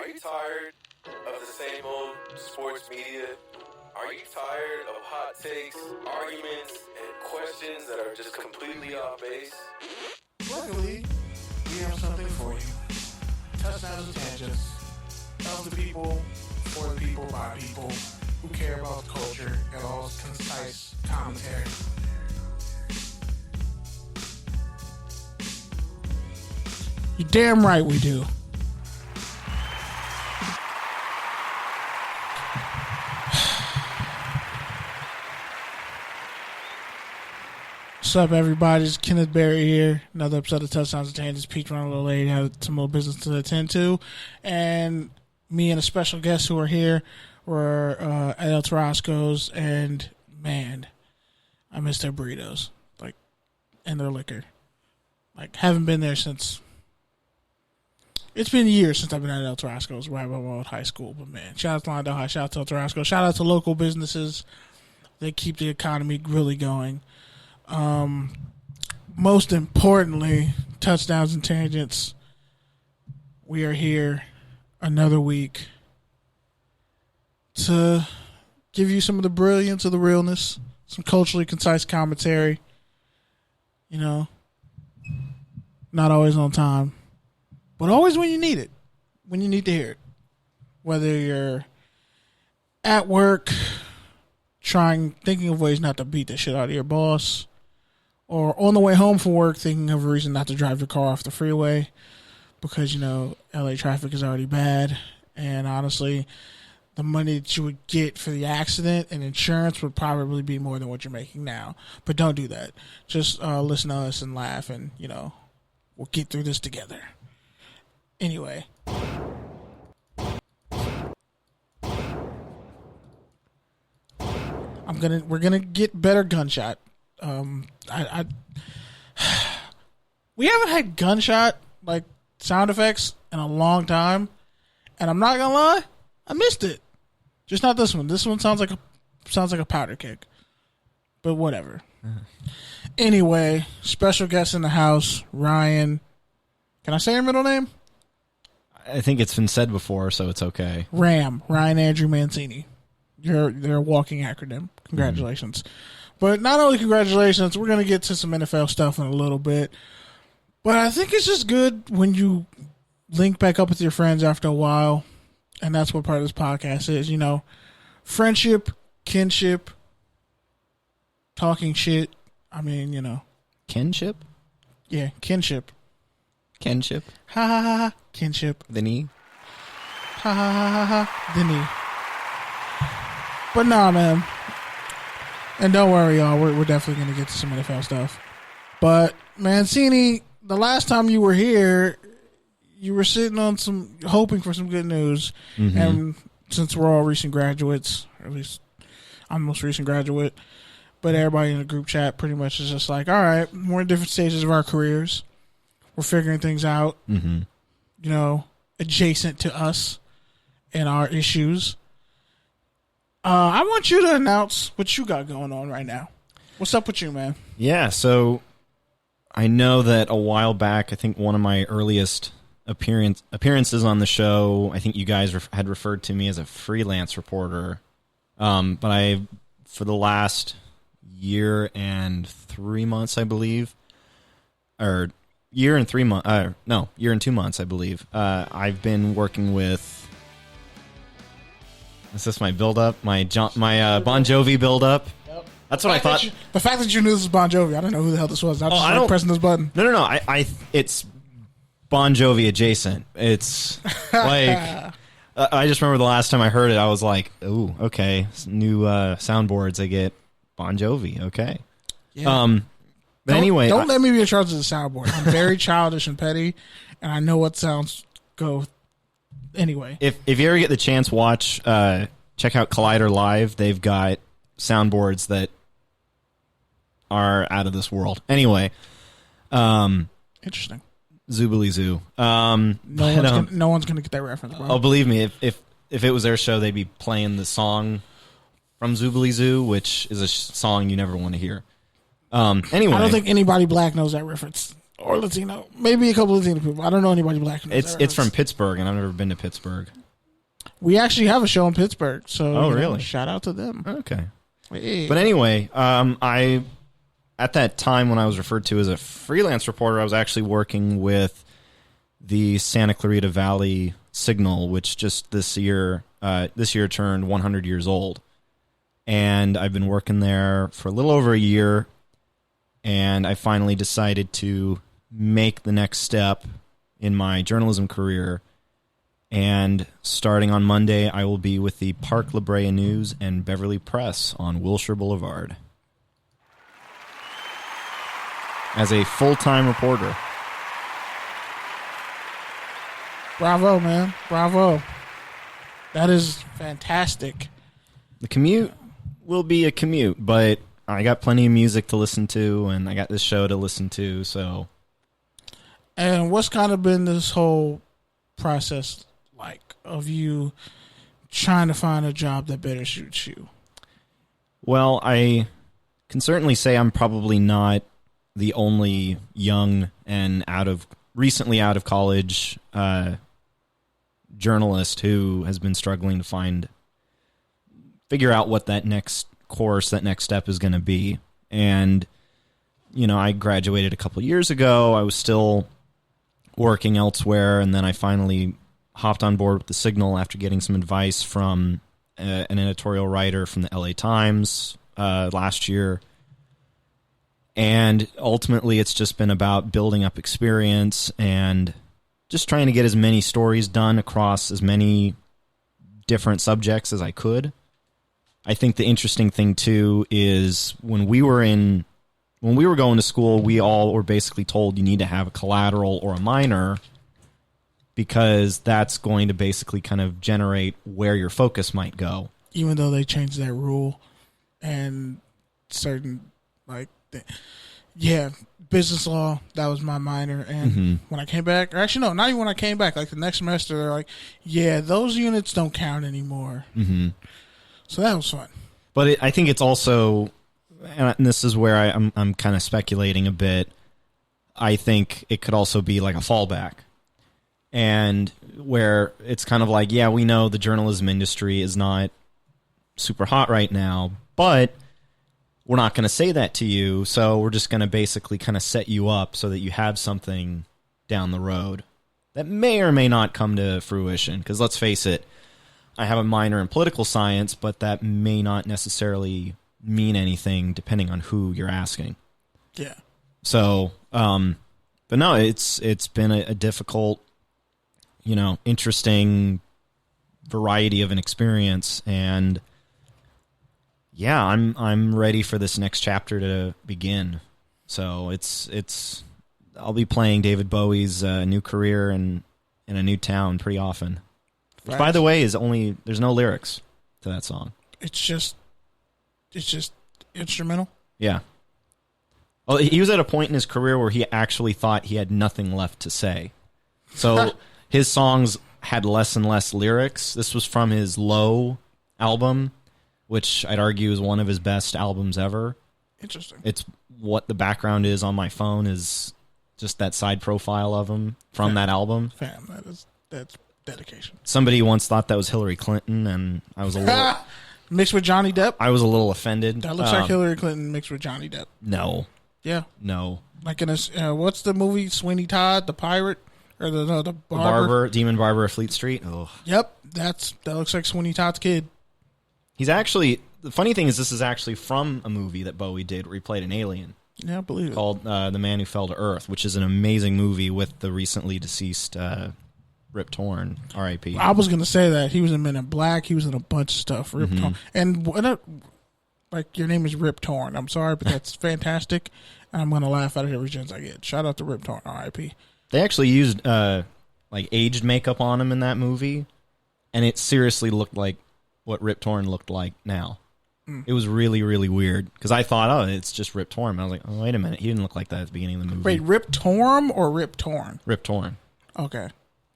Are you tired of the same old sports media? Are you tired of hot takes, arguments, and questions that are just completely off base? Luckily, we have something for you. Touchdowns and tangents. Of the people, for the people, by people who care about the culture and all its concise commentary. You're damn right we do. What's up, everybody? It's Kenneth Berry here. Another episode of Touchdowns and Tangents. Pete running a little late, had some more business to attend to. And me and a special guest who are here were at El Tarasco's. And, man, I miss their burritos. And their liquor. Haven't been there since... It's been years since I've been at El Tarasco's, right above old high school. But, man, shout out to London High, shout out to El Tarasco. Shout out to local businesses. They keep the economy really going. Most importantly, Touchdowns and Tangents. We are here another week to give you some of the brilliance of the realness, some culturally concise commentary. You know, not always on time, but always when you need it, when you need to hear it. Whether you're at work, thinking of ways not to beat the shit out of your boss, or on the way home from work, thinking of a reason not to drive your car off the freeway because, you know, LA traffic is already bad. And honestly, the money that you would get for the accident and insurance would probably be more than what you're making now. But don't do that. Just listen to us and laugh and, you know, we'll get through this together. Anyway. We're gonna get better gunshot. We haven't had gunshot sound effects in a long time, and I'm not gonna lie, I missed it. Just not this one. This one sounds like a powder kick, but whatever. Anyway, special guest in the house, Ryan. Can I say your middle name? I think it's been said before, so it's okay. Ryan Andrew Mancini. They're a walking acronym. Congratulations. But not only congratulations, we're going to get to some NFL stuff in a little bit. But I think it's just good when you link back up with your friends after a while. And that's what part of this podcast is, you know. Friendship, kinship, talking shit. I mean, you know. Kinship? Yeah, kinship. Kinship. Ha ha ha ha. Kinship. The knee? Ha ha ha ha ha. The knee. But nah, man. And don't worry, y'all. We're definitely going to get to some NFL stuff. But, Mancini, the last time you were here, you were sitting on hoping for some good news. Mm-hmm. And since we're all recent graduates, or at least I'm the most recent graduate, but everybody in the group chat pretty much is just like, all right, we're in different stages of our careers. We're figuring things out, you know, adjacent to us and our issues. I want you to announce what you got going on right now. What's up with you, man? Yeah, so I know that a while back, I think one of my earliest appearances on the show, I think you guys had referred to me as a freelance reporter. But for the last year and 3 months, I believe, or year and 2 months, I believe, I've been working with... Is this my build-up? My Bon Jovi build-up? Yep. That's what I thought. The fact that you knew this was Bon Jovi, I didn't know who the hell this was. I was pressing this button. No. It's Bon Jovi adjacent. It's like... I just remember the last time I heard it, I was like, ooh, okay. New soundboards, I get Bon Jovi, okay. Yeah. But anyway... Don't let me be in charge of the soundboard. I'm very childish and petty, and I know what sounds go... Anyway, if you ever get the chance, check out Collider Live. They've got soundboards that are out of this world. Anyway, interesting. Zoobly Zoo. No one's gonna get that reference, bro. Oh, believe me, if it was their show, they'd be playing the song from Zoobly Zoo, which is a song you never want to hear. Anyway, I don't think anybody black knows that reference. or Latino. Maybe a couple of Latino people. I don't know anybody black. It's from Pittsburgh, and I've never been to Pittsburgh. We actually have a show in Pittsburgh, so really? Shout out to them. Okay. Hey. But anyway, I at that time when I was referred to as a freelance reporter, I was actually working with the Santa Clarita Valley Signal, which just this year turned 100 years old. And I've been working there for a little over a year, and I finally decided to make the next step in my journalism career. And starting on Monday, I will be with the Park La Brea News and Beverly Press on Wilshire Boulevard as a full-time reporter. Bravo, man. Bravo. That is fantastic. The commute will be a commute, but I got plenty of music to listen to, and I got this show to listen to, so. And what's kind of been this whole process like of you trying to find a job that better suits you? Well, I can certainly say I'm probably not the only young and recently out of college journalist who has been struggling to figure out what that next course, that next step is going to be. And, I graduated a couple years ago. I was still working elsewhere, and then I finally hopped on board with the Signal after getting some advice from an editorial writer from the LA Times last year. And ultimately, it's just been about building up experience and just trying to get as many stories done across as many different subjects as I could. I think the interesting thing, too, is when we were going to school, we all were basically told you need to have a collateral or a minor, because that's going to basically kind of generate where your focus might go. Even though they changed that rule and certain, business law, that was my minor. And when I came back, or actually, no, not even when I came back, like the next semester, they're like, yeah, those units don't count anymore. Mm-hmm. So that was fun. But I think it's also, and this is where I'm kind of speculating a bit, I think it could also be like a fallback. And where it's kind of like, yeah, we know the journalism industry is not super hot right now, but we're not going to say that to you, so we're just going to basically kind of set you up so that you have something down the road that may or may not come to fruition. Because let's face it, I have a minor in political science, but that may not necessarily mean anything depending on who you're asking. Yeah. So, but no, it's been a difficult, interesting variety of an experience, and yeah, I'm ready for this next chapter to begin. So I'll be playing David Bowie's new career in a new town pretty often. Which, by the way, there's no lyrics to that song. It's just instrumental. Yeah. Well, he was at a point in his career where he actually thought he had nothing left to say. So his songs had less and less lyrics. This was from his Low album, which I'd argue is one of his best albums ever. Interesting. It's what the background is on my phone is just that side profile of him from that album. Fam, that's dedication. Somebody once thought that was Hillary Clinton, and I was a little mixed with Johnny Depp. I was a little offended. That looks like Hillary Clinton mixed with Johnny Depp. No. Yeah. No. Like in a what's the movie Sweeney Todd, the pirate, or the barber? Demon Barber of Fleet Street. Oh. Yep, that looks like Sweeney Todd's kid. He's actually, the funny thing is, this is actually from a movie that Bowie did where he played an alien. Yeah, I believe it. Called The Man Who Fell to Earth, which is an amazing movie with the recently deceased Rip Torn, R.I.P. I was going to say that. He was in Men in Black. He was in a bunch of stuff. Rip Torn. And your name is Rip Torn. I'm sorry, but that's fantastic. And I'm going to laugh at it every chance I get. Shout out to Rip Torn, R.I.P. They actually used aged makeup on him in that movie, and it seriously looked like what Rip Torn looked like now. It was really, really weird, because I thought, it's just Rip Torn. And I was like, oh, wait a minute. He didn't look like that at the beginning of the movie. Wait, Rip Torn or Rip Torn? Rip Torn. Okay.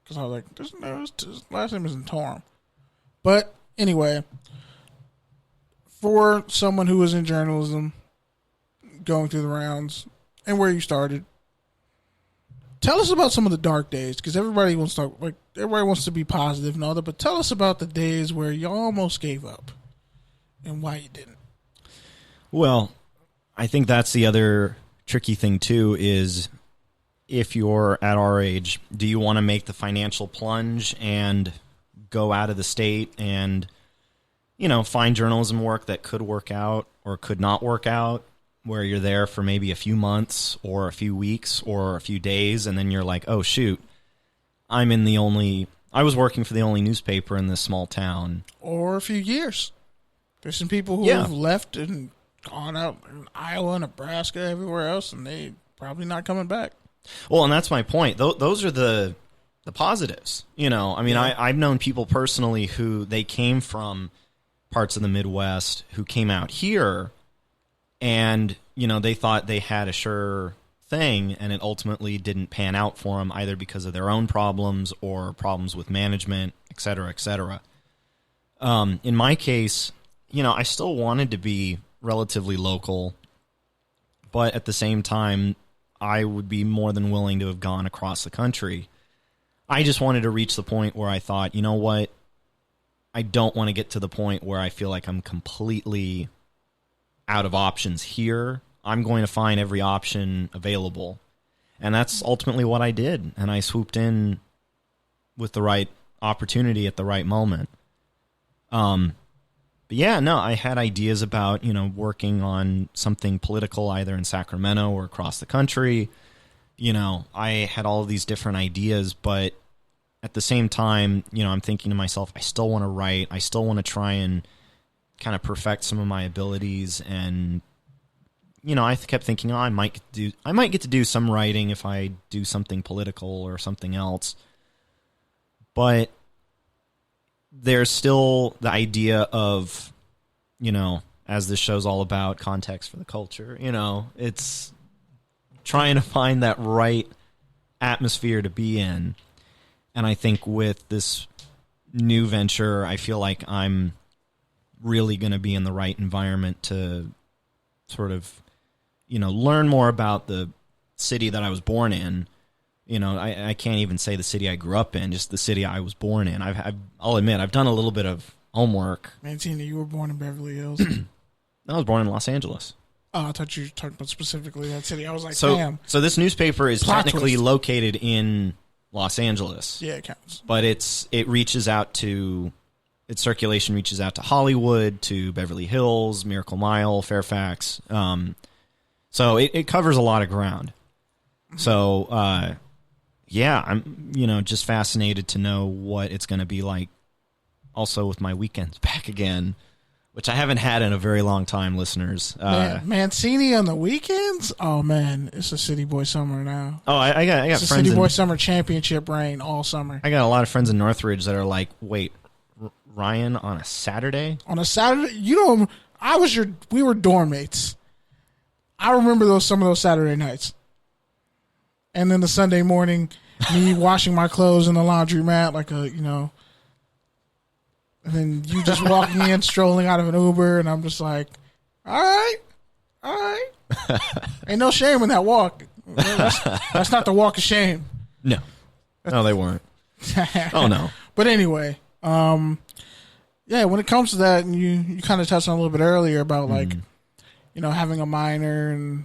Because I was like, his last name isn't Torn. But anyway, for someone who was in journalism, going through the rounds, and where you started, tell us about some of the dark days, because everybody wants to be positive and all that. But tell us about the days where you almost gave up and why you didn't. Well, I think that's the other tricky thing too. Is if you're at our age, do you want to make the financial plunge and go out of the state and, find journalism work that could work out or could not work out, where you're there for maybe a few months or a few weeks or a few days, and then you're like, oh, shoot, I was working for the only newspaper in this small town. Or a few years. There's some people who have left and gone out in Iowa, Nebraska, everywhere else, and they probably not coming back. Well, and that's my point. Those are the positives. I've known people personally who they came from parts of the Midwest who came out here and, they thought they had a sure thing, and it ultimately didn't pan out for them, either because of their own problems or problems with management, et cetera, et cetera. In my case, I still wanted to be relatively local, but at the same time, I would be more than willing to have gone across the country. I just wanted to reach the point where I thought, you know what? I don't want to get to the point where I feel like I'm completely out of options here. I'm going to find every option available. And that's ultimately what I did. And I swooped in with the right opportunity at the right moment. But yeah, no, I had ideas about, working on something political either in Sacramento or across the country. I had all of these different ideas, but at the same time, I'm thinking to myself, I still want to write. I still want to try and kind of perfect some of my abilities. And, I kept thinking, I might get to do some writing if I do something political or something else. But there's still the idea of, as this show's all about, context for the culture, it's trying to find that right atmosphere to be in. And I think with this new venture, I feel like I'm really going to be in the right environment to sort of, learn more about the city that I was born in. I can't even say the city I grew up in, just the city I was born in. I'll admit, I've done a little bit of homework. Mancini, you were born in Beverly Hills. I was born in Los Angeles. Oh, I thought you were talking about specifically that city. I was like, damn. So this newspaper is Plot technically twist. located in Los Angeles. Yeah, it counts. But its circulation reaches out to Hollywood, to Beverly Hills, Miracle Mile, Fairfax. So it covers a lot of ground. So, I'm, just fascinated to know what it's going to be like also with my weekends back again, which I haven't had in a very long time, listeners. Mancini on the weekends? Oh, man, it's a City Boy summer now. Oh, I got it's friends. City Boy Summer Championship reign all summer. I got a lot of friends in Northridge that are like, wait, Ryan on a Saturday? On a Saturday? We were dorm mates. I remember some of those Saturday nights. And then the Sunday morning, me washing my clothes in the laundromat, and then you just walking in, strolling out of an Uber, and I'm just like, all right. Ain't no shame in that walk. That's not the walk of shame. No, they weren't. Oh, no. But anyway, when it comes to that, and you kind of touched on a little bit earlier about, having a minor and,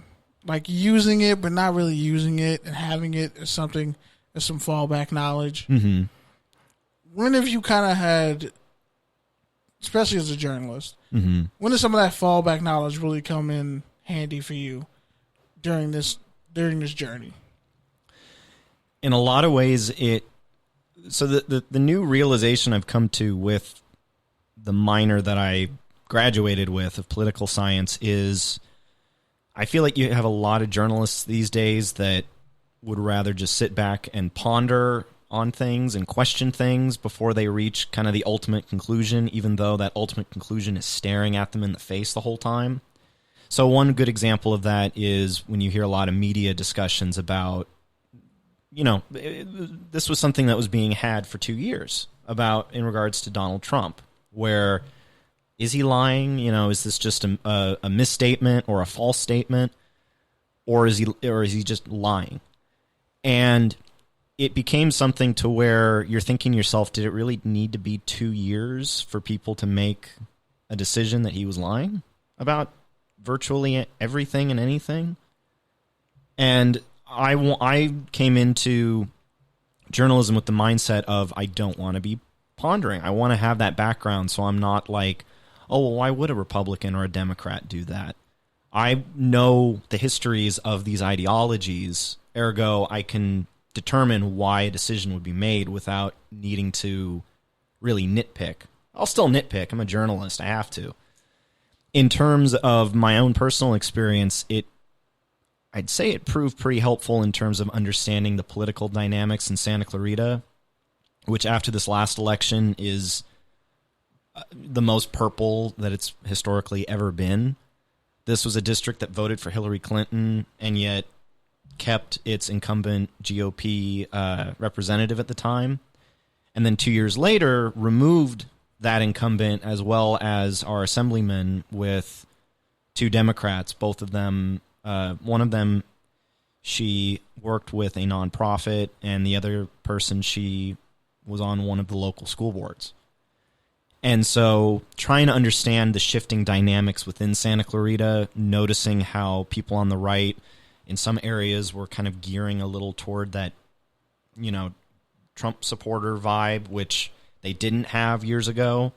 using it but not really using it and having it as some fallback knowledge. Mm-hmm. When have you kind of had, especially as a journalist, mm-hmm. when does some of that fallback knowledge really come in handy for you during this journey? In a lot of ways, the new realization I've come to with the minor that I graduated with of political science is I feel like you have a lot of journalists these days that would rather just sit back and ponder on things and question things before they reach kind of the ultimate conclusion, even though that ultimate conclusion is staring at them in the face the whole time. So one good example of that is when you hear a lot of media discussions about, this was something that was being had for 2 years in regards to Donald Trump, where is he lying? Is this just a misstatement or a false statement, or is he just lying? And it became something to where you're thinking to yourself, did it really need to be 2 years for people to make a decision that he was lying about virtually everything and anything? And I came into journalism with the mindset of I don't want to be pondering. I want to have that background so I'm not like, oh, well, why would a Republican or a Democrat do that? I know the histories of these ideologies, ergo I can determine why a decision would be made without needing to really nitpick. I'll still nitpick. I'm a journalist. I have to. In terms of my own personal experience, I'd say it proved pretty helpful in terms of understanding the political dynamics in Santa Clarita, which after this last election is the most purple that it's historically ever been. This was a district that voted for Hillary Clinton and yet kept its incumbent GOP representative at the time. And then 2 years later, removed that incumbent as well as our assemblyman with 2 Democrats, both of them. One of them, she worked with a nonprofit, and the other person, she was on one of the local school boards. And so trying to understand the shifting dynamics within Santa Clarita, noticing how people on the right in some areas were kind of gearing a little toward that, Trump supporter vibe, which they didn't have years ago.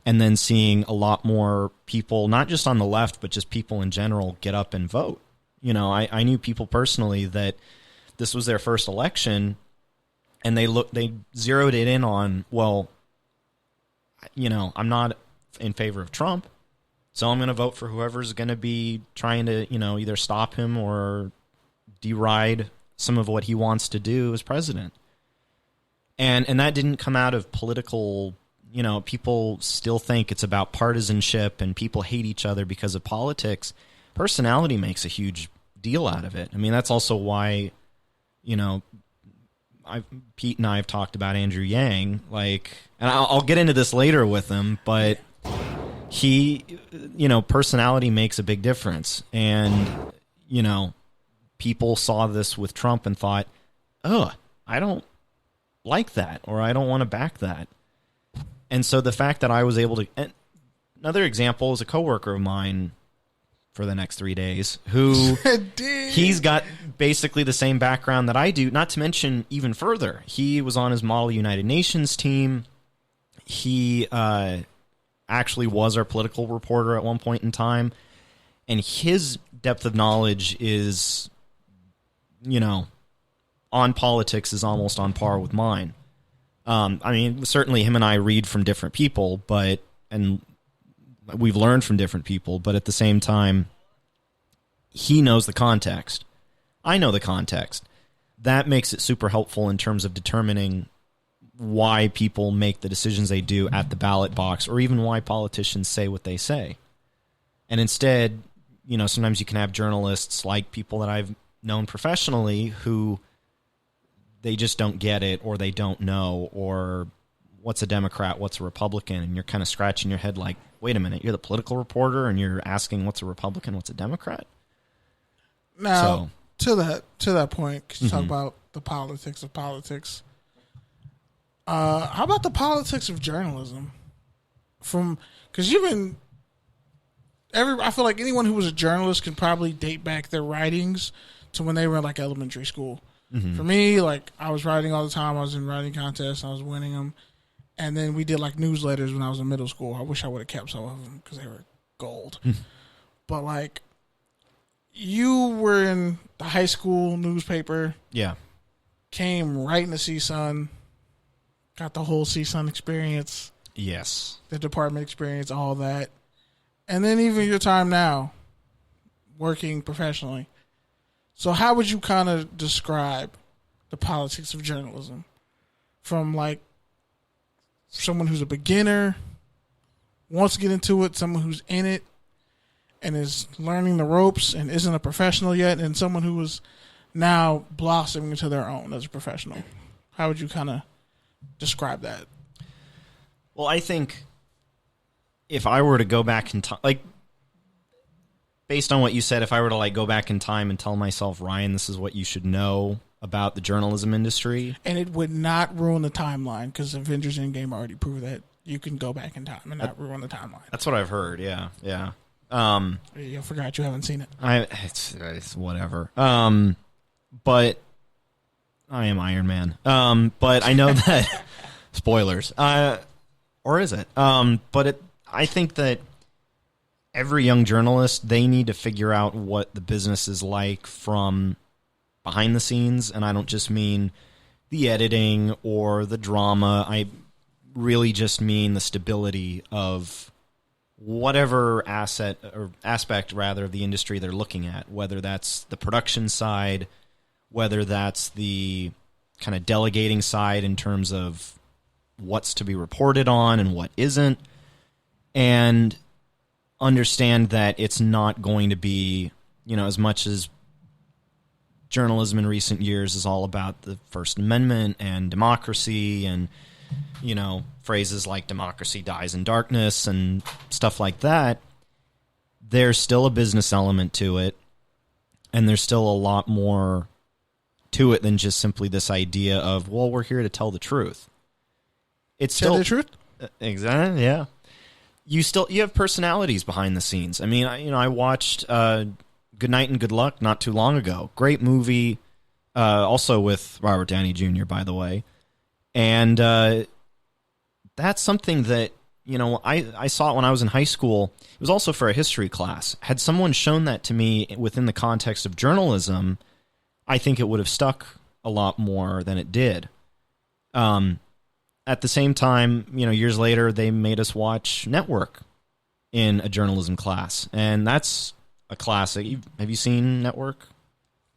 And then seeing a lot more people, not just on the left, but just people in general, get up and vote. I knew people personally that this was their first election, and they zeroed it in on, well, I'm not in favor of Trump, so I'm going to vote for whoever's going to be trying to, either stop him or deride some of what he wants to do as president. And that didn't come out of political, people still think it's about partisanship and people hate each other because of politics. Personality makes a huge deal out of it. I mean, that's also why, Pete and I have talked about Andrew Yang, and I'll get into this later with him, but he, personality makes a big difference. And, people saw this with Trump and thought, oh, I don't like that, or I don't want to back that. And so the fact that I was able to, another example is a coworker of mine for the next 3 days who he's got basically the same background that I do, not to mention even further. He was on his Model United Nations team. He actually was our political reporter at one point in time. And his depth of knowledge is, on politics is almost on par with mine. Certainly him and I read from different people, and we've learned from different people, but at the same time, he knows the context. I know the context. That makes it super helpful in terms of determining why people make the decisions they do at the ballot box, or even why politicians say what they say. And instead, sometimes you can have journalists like people that I've known professionally who they just don't get it, or they don't know, or what's a Democrat, what's a Republican, and you're kind of scratching your head like, wait a minute, you're the political reporter and you're asking what's a Republican, what's a Democrat? Now, to that point, because you talk about the politics of politics, how about the politics of journalism? Because I feel like anyone who was a journalist can probably date back their writings to when they were in elementary school. Mm-hmm. For me, I was writing all the time. I was in writing contests. I was winning them. And then we did newsletters when I was in middle school. I wish I would have kept some of them because they were gold. But you were in the high school newspaper. Yeah. Came right into CSUN. Got the whole CSUN experience. Yes. The department experience, all that. And then even your time now, working professionally. So how would you kind of describe the politics of journalism from someone who's a beginner, wants to get into it, someone who's in it and is learning the ropes and isn't a professional yet, and someone who is now blossoming into their own as a professional? How would you kind of describe that? Well, I think if I were to go back in time, based on what you said, if I were to go back in time and tell myself, Ryan, this is what you should know about the journalism industry. And it would not ruin the timeline because Avengers Endgame already proved that you can go back in time and not ruin the timeline. That's what I've heard. Yeah. I forgot you haven't seen it. It's whatever. But I am Iron Man. But I know that spoilers. Or is it? But I think that every young journalist, they need to figure out what the business is like from behind the scenes, and I don't just mean the editing or the drama. I really just mean the stability of whatever aspect of the industry they're looking at, whether that's the production side, whether that's the kind of delegating side in terms of what's to be reported on and what isn't, and understand that it's not going to be, as much as journalism in recent years is all about the First Amendment and democracy and, phrases like democracy dies in darkness and stuff like that, there's still a business element to it, and there's still a lot more to it than just simply this idea of, well, we're here to tell the truth. It's still the truth? Exactly, yeah. You have personalities behind the scenes. I mean, I watched Good Night and Good Luck not too long ago. Great movie, also with Robert Downey Jr., by the way. And that's something that, I saw it when I was in high school. It was also for a history class. Had someone shown that to me within the context of journalism, I think it would have stuck a lot more than it did. At the same time, years later, they made us watch Network in a journalism class, and that's a classic. Have you seen Network?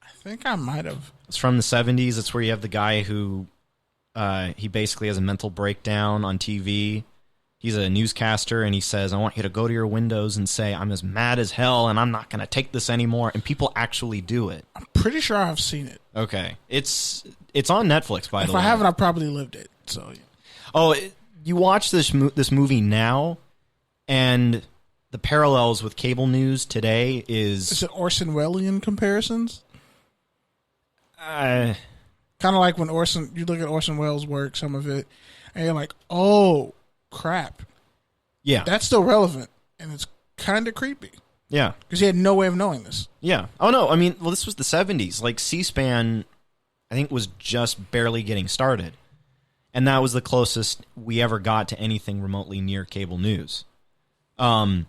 I think I might have. It's from the 70s. It's where you have the guy who he basically has a mental breakdown on TV. He's a newscaster, and he says, I want you to go to your windows and say, I'm as mad as hell, and I'm not going to take this anymore. And people actually do it. I'm pretty sure I've seen it. Okay. It's on Netflix, by the way. If I haven't, I probably lived it. So, yeah. Oh, you watch this movie now, and the parallels with cable news today is... Is it Orson Wellesian comparisons? Kind of like when you look at Orson Welles' work, some of it, and you're like, oh, crap. Yeah. That's still relevant, and it's kind of creepy. Yeah. Because he had no way of knowing this. Yeah. Oh, no, I mean, well, this was the 70s. Like, C-SPAN, I think, was just barely getting started. And that was the closest we ever got to anything remotely near cable news. But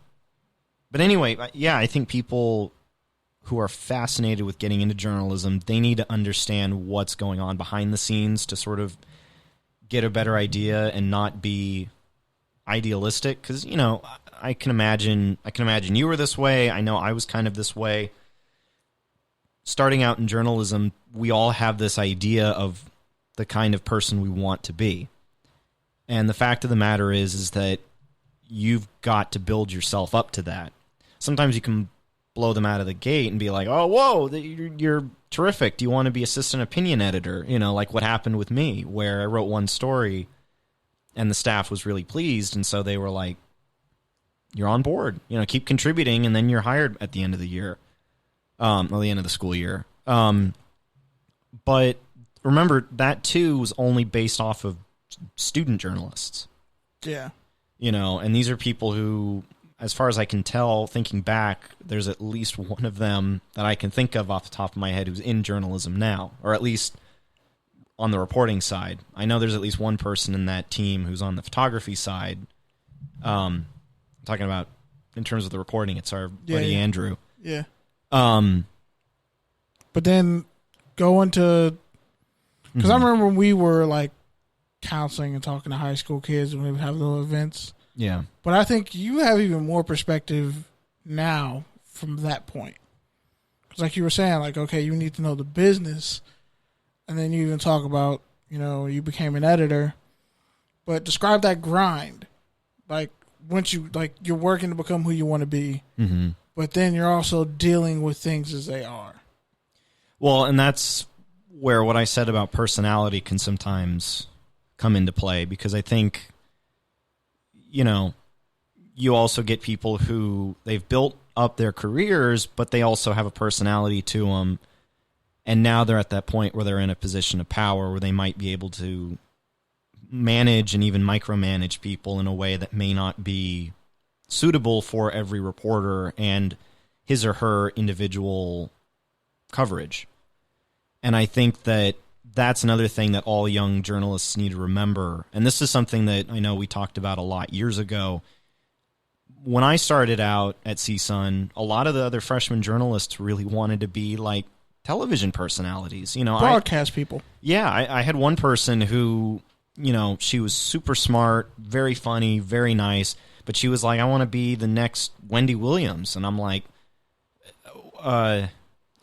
anyway, yeah, I think people who are fascinated with getting into journalism, they need to understand what's going on behind the scenes to sort of get a better idea and not be idealistic. Because, I can imagine you were this way. I know I was kind of this way. Starting out in journalism, we all have this idea of the kind of person we want to be. And the fact of the matter is that you've got to build yourself up to that. Sometimes you can blow them out of the gate and be like, oh, whoa, you're terrific. Do you want to be assistant opinion editor? Like what happened with me, where I wrote one story and the staff was really pleased. And so they were like, you're on board, keep contributing. And then you're hired at the end of the year, or the end of the school year. But remember, that too was only based off of student journalists. Yeah. And these are people who, as far as I can tell, thinking back, there's at least one of them that I can think of off the top of my head who's in journalism now, or at least on the reporting side. I know there's at least one person in that team who's on the photography side. I'm talking about in terms of the reporting, it's our buddy Andrew. Yeah. But then going to... Because I remember when we were like counseling and talking to high school kids and we would have little events. Yeah. But I think you have even more perspective now from that point. Because like you were saying, like, okay, you need to know the business. And then you even talk about, you became an editor. But describe that grind. Like, once you're working to become who you want to be. Mm-hmm. But then you're also dealing with things as they are. Well, and that's where what I said about personality can sometimes come into play, because I think, you also get people who they've built up their careers, but they also have a personality to them And now they're at that point where they're in a position of power where they might be able to manage and even micromanage people in a way that may not be suitable for every reporter and his or her individual coverage. And I think that that's another thing that all young journalists need to remember. And this is something that I know we talked about a lot years ago. When I started out at CSUN, a lot of the other freshman journalists really wanted to be like television personalities. Broadcast people. Yeah, I had one person who, she was super smart, very funny, very nice, but she was like, I want to be the next Wendy Williams. And I'm like,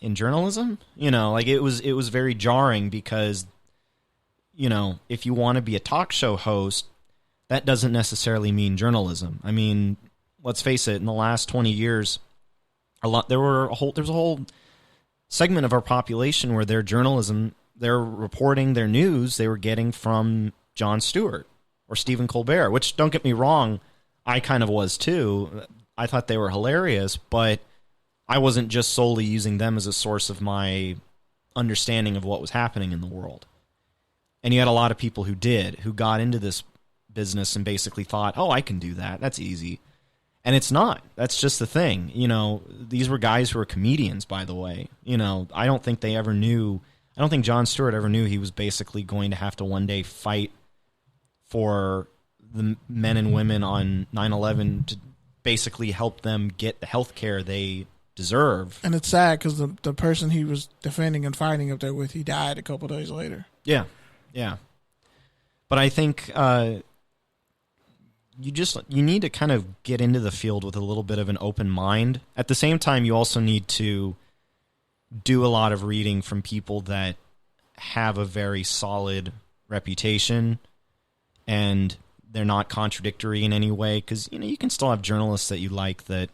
in journalism? It was very jarring because, if you want to be a talk show host, that doesn't necessarily mean journalism. I mean, let's face it, in the last 20 years, there was a whole segment of our population where their journalism, their reporting, their news, they were getting from Jon Stewart or Stephen Colbert, which, don't get me wrong, I kind of was too. I thought they were hilarious, but I wasn't just solely using them as a source of my understanding of what was happening in the world. And you had a lot of people who got into this business and basically thought, oh, I can do that. That's easy. And it's not. That's just the thing. These were guys who were comedians, by the way. I don't think Jon Stewart ever knew he was basically going to have to one day fight for the men and women on 9/11 to basically help them get the health care they deserve. And it's sad because the person he was defending and fighting up there with, he died a couple days later. Yeah. But I think you need to kind of get into the field with a little bit of an open mind. At the same time, you also need to do a lot of reading from people that have a very solid reputation and they're not contradictory in any way, because you can still have journalists that you like that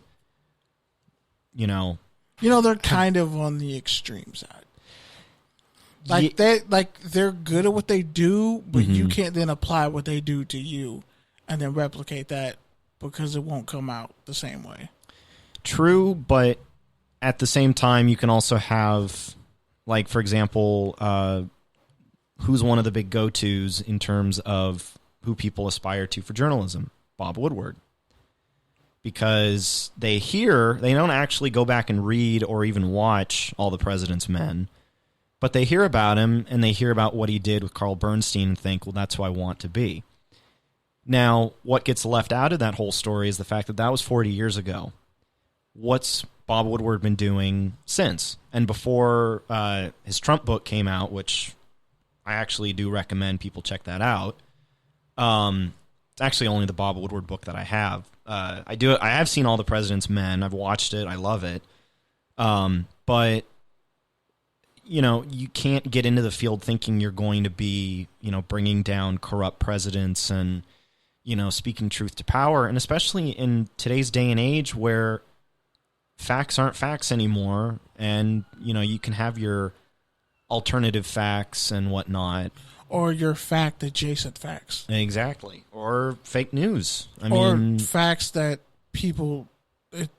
they're kind of on the extreme side. They're good at what they do, but you can't then apply what they do to you and then replicate that because it won't come out the same way. True, but at the same time, you can also have, like, for example, who's one of the big go-tos in terms of who people aspire to for journalism? Bob Woodward. Because they don't actually go back and read or even watch All the President's Men, but they hear about him and they hear about what he did with Carl Bernstein and think, well, that's who I want to be. Now, what gets left out of that whole story is the fact that was 40 years ago. What's Bob Woodward been doing since? And before his Trump book came out, which I actually do recommend people check that out. It's actually only the Bob Woodward book that I have. I have seen All the President's Men. I've watched it. I love it. But you can't get into the field thinking you're going to be, bringing down corrupt presidents and, speaking truth to power. And especially in today's day and age where facts aren't facts anymore. And, you can have your alternative facts and whatnot. Or your fact-adjacent facts. Exactly. Or fake news. Or facts that people,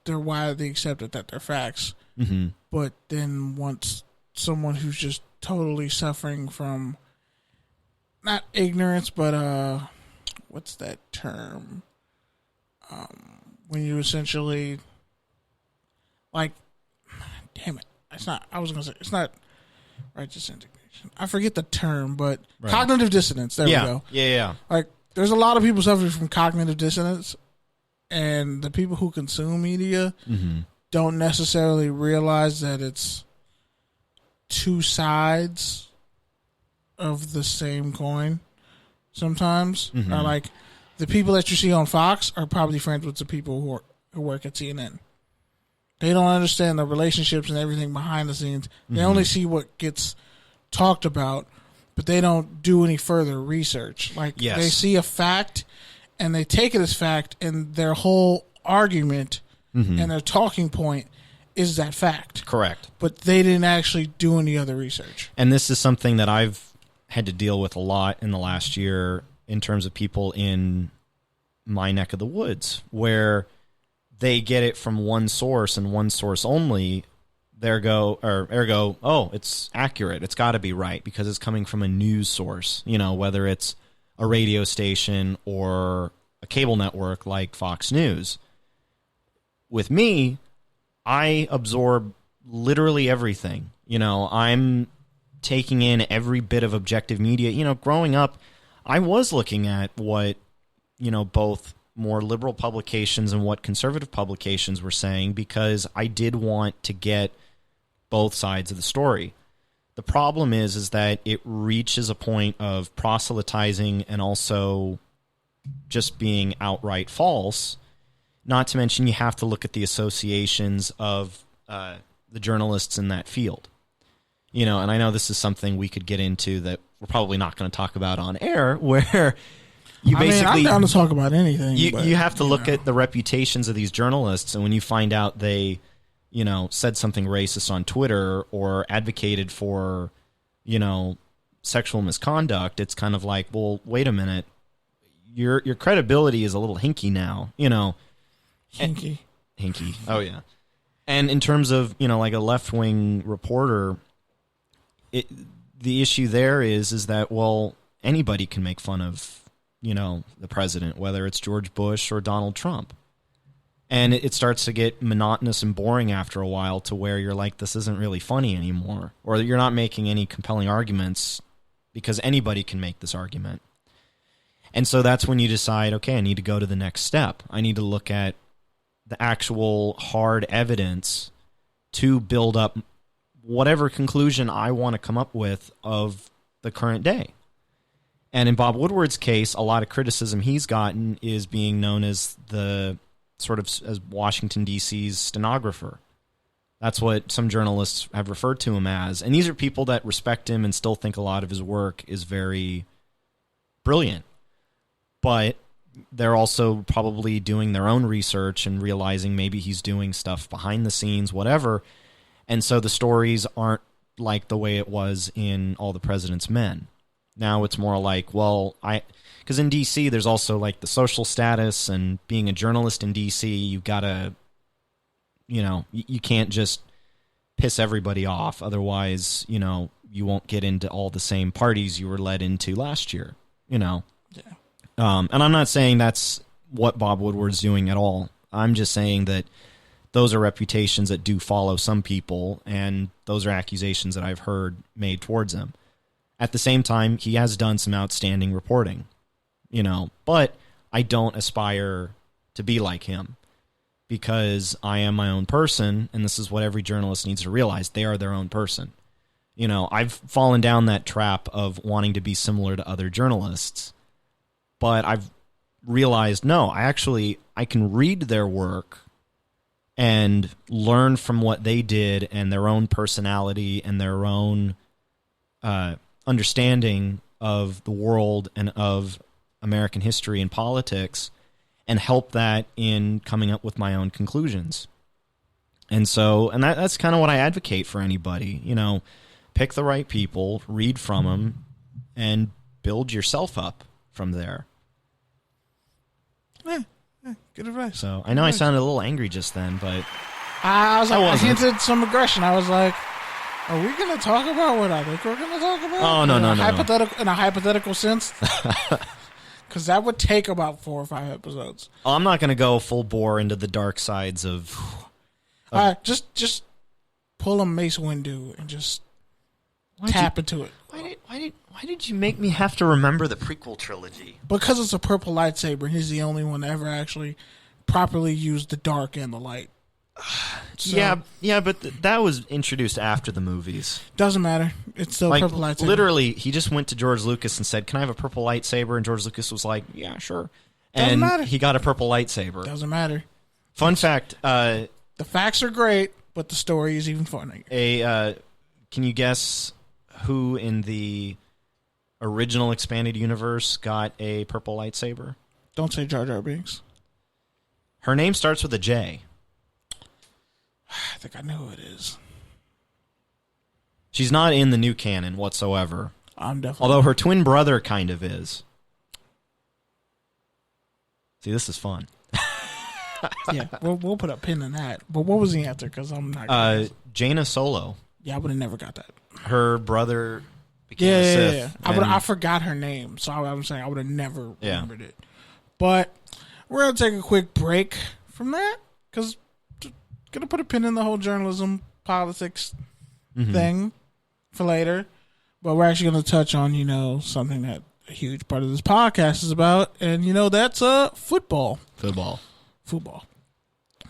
they're widely accepted that they're facts. Mm-hmm. But then once someone who's just totally suffering from, not ignorance, but what's that term? When you essentially, damn it. It's not righteous indignation. I forget the term, but right. Cognitive dissonance. There we go. Yeah. There's a lot of people suffering from cognitive dissonance, and the people who consume media don't necessarily realize that it's two sides of the same coin. Sometimes, or the people that you see on Fox are probably friends with the people who work at CNN. They don't understand the relationships and everything behind the scenes. They only see what gets talked about, but they don't do any further research. They see a fact and they take it as fact, and their whole argument and their talking point is that fact. Correct. But they didn't actually do any other research. And this is something that I've had to deal with a lot in the last year in terms of people in my neck of the woods, where they get it from one source and one source only, ergo, oh, it's accurate. It's got to be right because it's coming from a news source, whether it's a radio station or a cable network like Fox News. With me, I absorb literally everything. I'm taking in every bit of objective media. Growing up, I was looking at what, both more liberal publications and what conservative publications were saying because I did want to get both sides of the story. The problem is that it reaches a point of proselytizing and also just being outright false. Not to mention you have to look at the associations of the journalists in that field. And I know this is something we could get into that we're probably not going to talk about on air, where you basically... I'm down to talk about anything. You have to look at the reputations of these journalists, and when you find out they, said something racist on Twitter or advocated for, sexual misconduct, it's kind of like, well, wait a minute. Your credibility is a little hinky now, Hinky. Oh, yeah. And in terms of, like a left-wing reporter, the issue there is that, well, anybody can make fun of, the president, whether it's George Bush or Donald Trump. And it starts to get monotonous and boring after a while to where you're like, this isn't really funny anymore. Or you're not making any compelling arguments because anybody can make this argument. And so that's when you decide, okay, I need to go to the next step. I need to look at the actual hard evidence to build up whatever conclusion I want to come up with of the current day. And in Bob Woodward's case, a lot of criticism he's gotten is being known as the sort of as Washington, D.C.'s stenographer. That's what some journalists have referred to him as. And these are people that respect him and still think a lot of his work is very brilliant. But they're also probably doing their own research and realizing maybe he's doing stuff behind the scenes, whatever. And so the stories aren't like the way it was in All the President's Men. Now it's more like, well, because in D.C. there's also like the social status, and being a journalist in D.C. you've got to, you can't just piss everybody off. Otherwise, you won't get into all the same parties you were led into last year, Yeah. And I'm not saying that's what Bob Woodward's doing at all. I'm just saying that those are reputations that do follow some people, and those are accusations that I've heard made towards him. At the same time, he has done some outstanding reporting, but I don't aspire to be like him because I am my own person, and this is what every journalist needs to realize. They are their own person. I've fallen down that trap of wanting to be similar to other journalists, but I've realized, no, I can read their work and learn from what they did and their own personality and their own understanding of the world and of American history and politics, and help that in coming up with my own conclusions. And so, and that's kind of what I advocate for anybody. Pick the right people, read from them, and build yourself up from there. Good advice. So I know I sounded a little angry just then, but I hinted some aggression. I was like, are we going to talk about what I think we're going to talk about? Oh, no. In a hypothetical sense? Because that would take about 4 or 5 episodes. I'm not going to go full bore into the dark sides of... All right, just pull a Mace Windu and just tap into it. Why did you make me have to remember the prequel trilogy? Because it's a purple lightsaber. He's the only one to ever actually properly use the dark and the light. So, yeah, but that was introduced after the movies. Doesn't matter. It's still purple lightsaber. Literally, he just went to George Lucas and said, "Can I have a purple lightsaber?" And George Lucas was like, "Yeah, sure." Doesn't matter. He got a purple lightsaber. Doesn't matter. Fun fact: the facts are great, but the story is even funnier. Can you guess who in the original expanded universe got a purple lightsaber? Don't say Jar Jar Binks. Her name starts with a J. I think I know who it is. She's not in the new canon whatsoever. I'm definitely. Although her twin brother kind of is. See, this is fun. Yeah, we'll put a pin in that. But what was the answer? Because I'm not. Jaina Solo. Yeah, I would have never got that. Her brother became a Sith. Yeah. I forgot her name, so I'm saying I would have never remembered it. But we're going to take a quick break from that, because going to put a pin in the whole journalism, politics thing for later. But we're actually going to touch on, something that a huge part of this podcast is about, and, that's football. Football.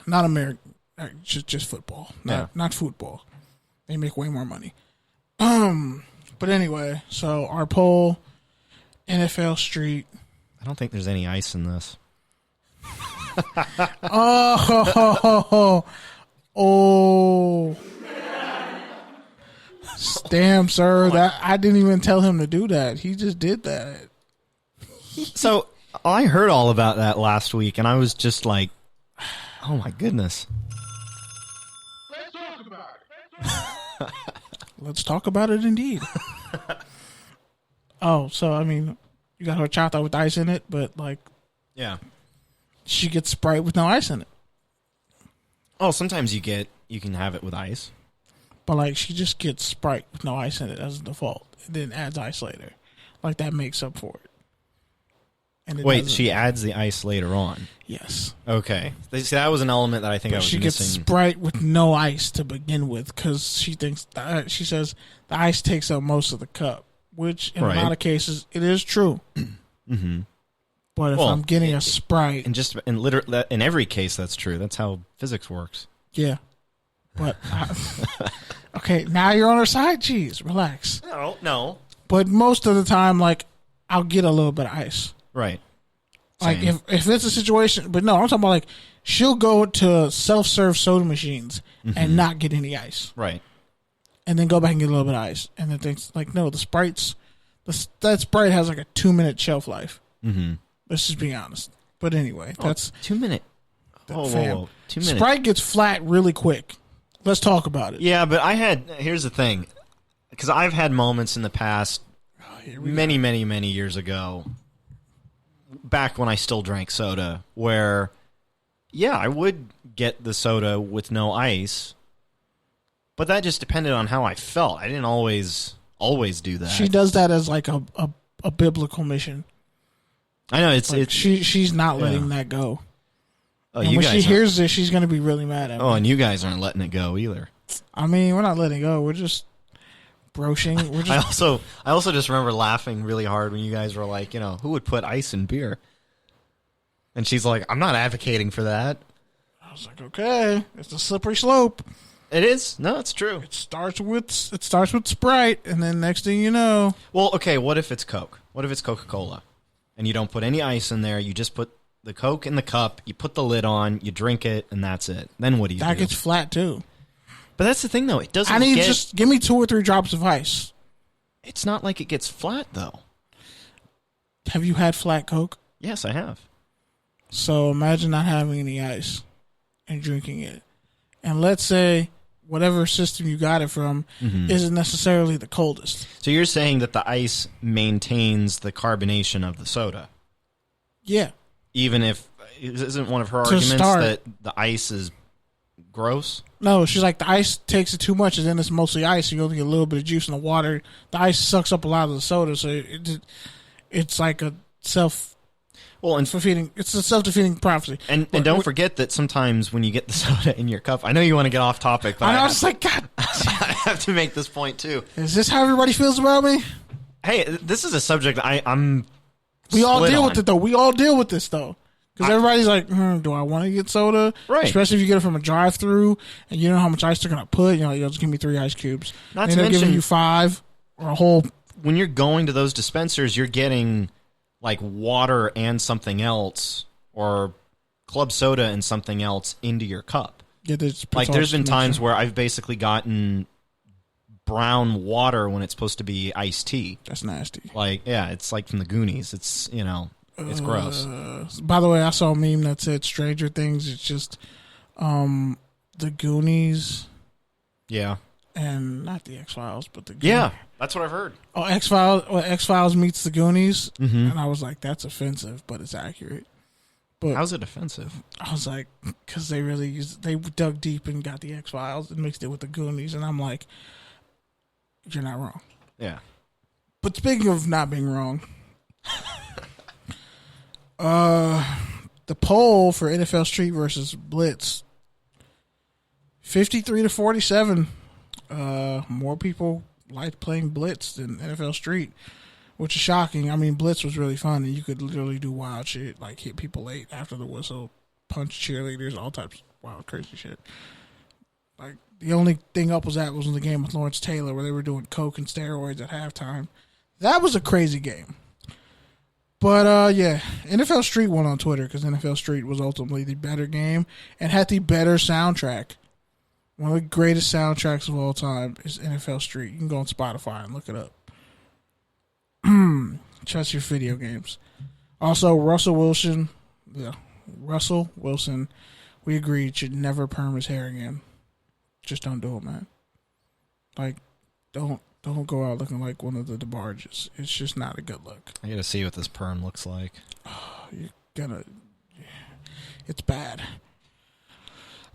Not American. Just football. Not football. They make way more money. But anyway, so our poll, NFL Street. I don't think there's any ice in this. Oh. Damn, sir. That I didn't even tell him to do that. He just did that. So I heard all about that last week, and I was just like, oh my goodness. Let's talk about it. Let's talk about it indeed. Oh, so I mean, you got horchata with ice in it, but yeah, she gets Sprite with no ice in it. Oh, sometimes you can have it with ice. But she just gets Sprite with no ice in it as a default, and then adds ice later. That makes up for it. And wait, she adds the ice later on. Yes. Okay. See, that was an element that I think I was she missing. Gets Sprite with no ice to begin with, because she says the ice takes up most of the cup, which in a lot of cases it is true. Mm-hmm. But if I'm getting a Sprite, in every case that's true. That's how physics works. Yeah. But okay, now you're on her side. Jeez, relax. No. But most of the time, I'll get a little bit of ice. Right. If it's a situation, but no, I'm talking about she'll go to self-serve soda machines and not get any ice. Right. And then go back and get a little bit of ice. And then thinks no, the Sprites, that Sprite has a 2-minute shelf life. Mm-hmm. Let's just be honest. But anyway, that's 2 minute. Whoa. 2 minutes. Sprite gets flat really quick. Let's talk about it. Yeah, but here's the thing, because I've had moments in the past, many, many, many years ago, back when I still drank soda, where, I would get the soda with no ice, but that just depended on how I felt. I didn't always do that. She does that as a biblical mission. I know she's not letting that go. Oh, and when she hears this, she's going to be really mad at me. Oh, and you guys aren't letting it go either. I mean, we're not letting it go. We're just broaching. I also just remember laughing really hard when you guys were like, who would put ice in beer? And she's like, I'm not advocating for that. I was like, okay, it's a slippery slope. It is. No, it's true. It starts with Sprite, and then next thing you know. Well, okay, what if it's Coke? What if it's Coca-Cola? And you don't put any ice in there, you just put the Coke in the cup, you put the lid on, you drink it, and that's it. Then what do you do? That gets flat, too. But that's the thing, though. It doesn't just give me 2 or 3 drops of ice. It's not like it gets flat, though. Have you had flat Coke? Yes, I have. So imagine not having any ice and drinking it. And let's say whatever system you got it from isn't necessarily the coldest. So you're saying that the ice maintains the carbonation of the soda? Yeah. Even if, isn't one of her arguments that the ice is gross? No, she's like, the ice takes it too much, and then it's mostly ice, and you only get a little bit of juice in the water. The ice sucks up a lot of the soda, so it's like a self-defeating. It's a self-defeating prophecy. And don't forget that sometimes when you get the soda in your cup, I know you want to get off topic, but I was like, God, I have to make this point too. Is this how everybody feels about me? Hey, this is a subject I'm. We all deal with it, though. We all deal with this, though. Because everybody's like, do I want to get soda? Right. Especially if you get it from a drive-thru and you know how much ice they're going to put. Just give me 3 ice cubes. Not and to they're mention, giving you 5 or a whole. When you're going to those dispensers, you're getting water and something else, or club soda and something else into your cup. Yeah, there's been times where I've basically gotten brown water when it's supposed to be iced tea. That's nasty. It's like from the Goonies. It's, it's gross. By the way, I saw a meme that said Stranger Things. It's just the Goonies. Yeah. And not the X-Files, but the Goonies. Yeah, that's what I've heard. Oh, X-Files meets the Goonies. Mm-hmm. And I was like, that's offensive, but it's accurate. But how's it offensive? I was like, because they dug deep and got the X-Files and mixed it with the Goonies, and I'm like, you're not wrong. Yeah. But speaking of not being wrong, the poll for NFL Street versus Blitz, 53-47. More people liked playing Blitz than NFL Street, which is shocking. I mean, Blitz was really fun, and you could literally do wild shit, like hit people late after the whistle, punch cheerleaders, all types of wild, crazy shit. Like, the only thing up was in the game with Lawrence Taylor where they were doing coke and steroids at halftime. That was a crazy game. But, yeah, NFL Street won on Twitter because NFL Street was ultimately the better game and had the better soundtrack. One of the greatest soundtracks of all time is NFL Street. You can go on Spotify and look it up. Trust your video games. Also, Russell Wilson, we agreed, should never perm his hair again. Just don't do it, man. Like, don't go out looking like one of the DeBarges. It's just not a good look. I gotta see what this perm looks like. It's bad.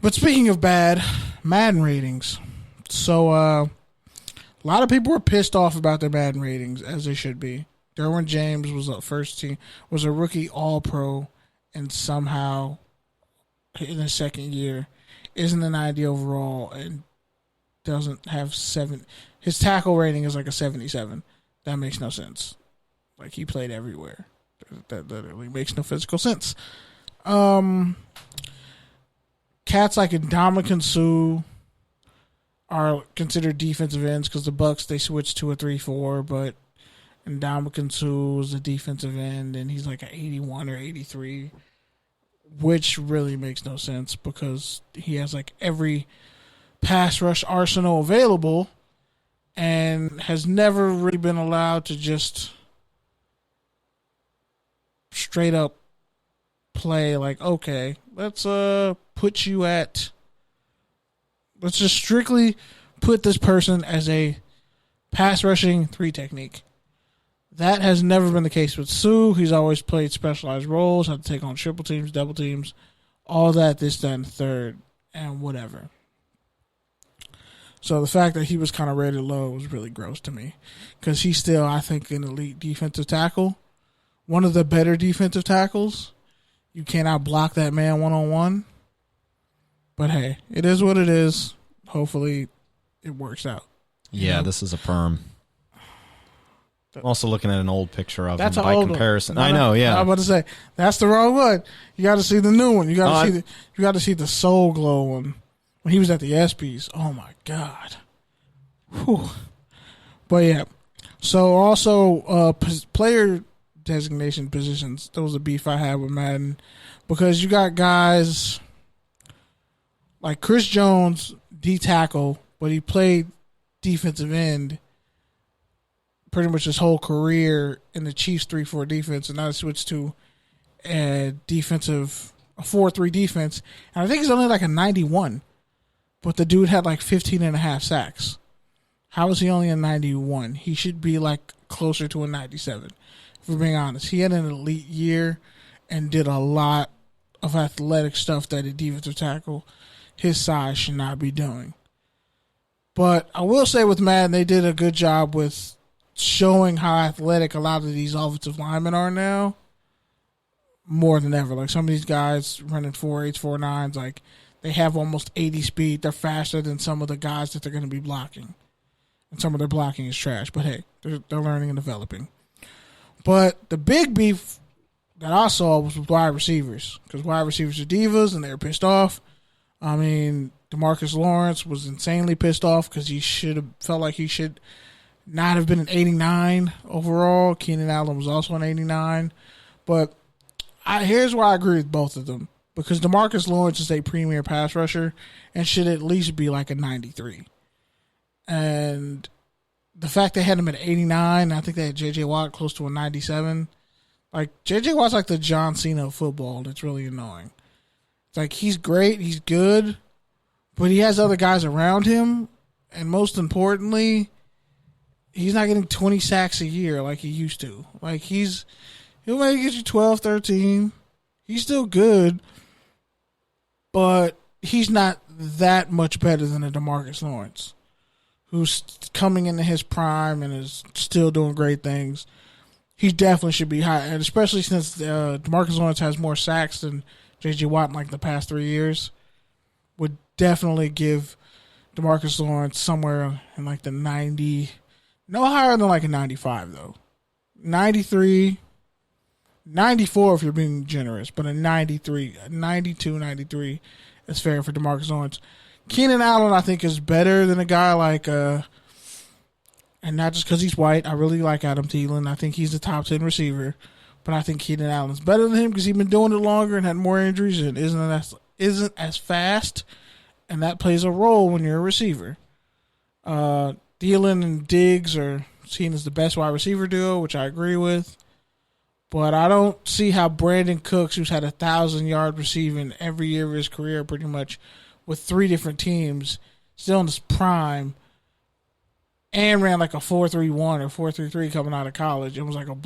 But speaking of bad, Madden ratings. So, a lot of people were pissed off about their Madden ratings, as they should be. Darren James was was a rookie All-Pro, and somehow in his second year isn't an ID overall and doesn't have 7. His tackle rating is like a 77. That makes no sense. Like, he played everywhere. That literally makes no physical sense. Cats like Ndamukong Suh are considered defensive ends because the Bucks, they switched to a 3-4, but Ndamukong Suh is a defensive end, and he's like an 81 or 83, which really makes no sense because he has like every pass rush arsenal available and has never really been allowed to just straight up play like, okay, let's just strictly put this person as a pass rushing 3 technique. That has never been the case with Sue. He's always played specialized roles, had to take on triple teams, double teams, all that, this, that, and third, and whatever. So the fact that he was kind of rated low was really gross to me because he's still, I think, an elite defensive tackle. One of the better defensive tackles. You cannot block that man one-on-one. But hey, it is what it is. Hopefully it works out. Yeah, this is a perm. I'm also looking at an old picture of that's him by comparison. I know, yeah. I was about to say that's the wrong one. You got to see the new one. You got to see the Soul Glow one when he was at the ESPYs. Oh my God. Whew. But yeah. So also player designation positions. That was a beef I had with Madden because you got guys like Chris Jones, D tackle, but he played defensive end pretty much his whole career in the Chiefs 3-4 defense, and now he switched to a 4-3 defense. And I think he's only like a 91, but the dude had like 15 and a half sacks. How is he only a 91? He should be like closer to a 97, if we're being honest. He had an elite year and did a lot of athletic stuff that a defensive tackle his size should not be doing. But I will say with Madden, they did a good job with showing how athletic a lot of these offensive linemen are now more than ever. Like some of these guys running 4.8s, 4.9s, like they have almost 80 speed. They're faster than some of the guys that they're going to be blocking. And some of their blocking is trash. But hey, they're learning and developing. But the big beef that I saw was with wide receivers. Because wide receivers are divas and they were pissed off. I mean, DeMarcus Lawrence was insanely pissed off because he felt like he should not have been an 89 overall. Keenan Allen was also an 89. But here's why I agree with both of them. Because DeMarcus Lawrence is a premier pass rusher and should at least be like a 93. And the fact they had him at 89, I think they had J.J. Watt close to a 97. Like, J.J. Watt's like the John Cena of football. It's really annoying. It's like, he's great, he's good, but he has other guys around him. And most importantly, he's not getting 20 sacks a year like he used to. Like, he'll maybe get you 12, 13. He's still good, but he's not that much better than a DeMarcus Lawrence, who's coming into his prime and is still doing great things. He definitely should be high, and especially since DeMarcus Lawrence has more sacks than J.J. Watt in like the past 3 years, would definitely give DeMarcus Lawrence somewhere in like the 90, no higher than like a 95 though. 93, 94 if you're being generous, but a 93, 92, 93 is fair for DeMarcus Lawrence. Keenan Allen, I think, is better than a guy like, and not just because he's white. I really like Adam Thielen. I think he's the top 10 receiver, but I think Keenan Allen's better than him because he's been doing it longer and had more injuries and isn't as fast. And that plays a role when you're a receiver. Thielen and Diggs are seen as the best wide receiver duo, which I agree with. But I don't see how Brandon Cooks, who's had 1,000-yard receiving every year of his career pretty much with 3 different teams, still in his prime, and ran like a 4.31 or 4.33 coming out of college. It was like a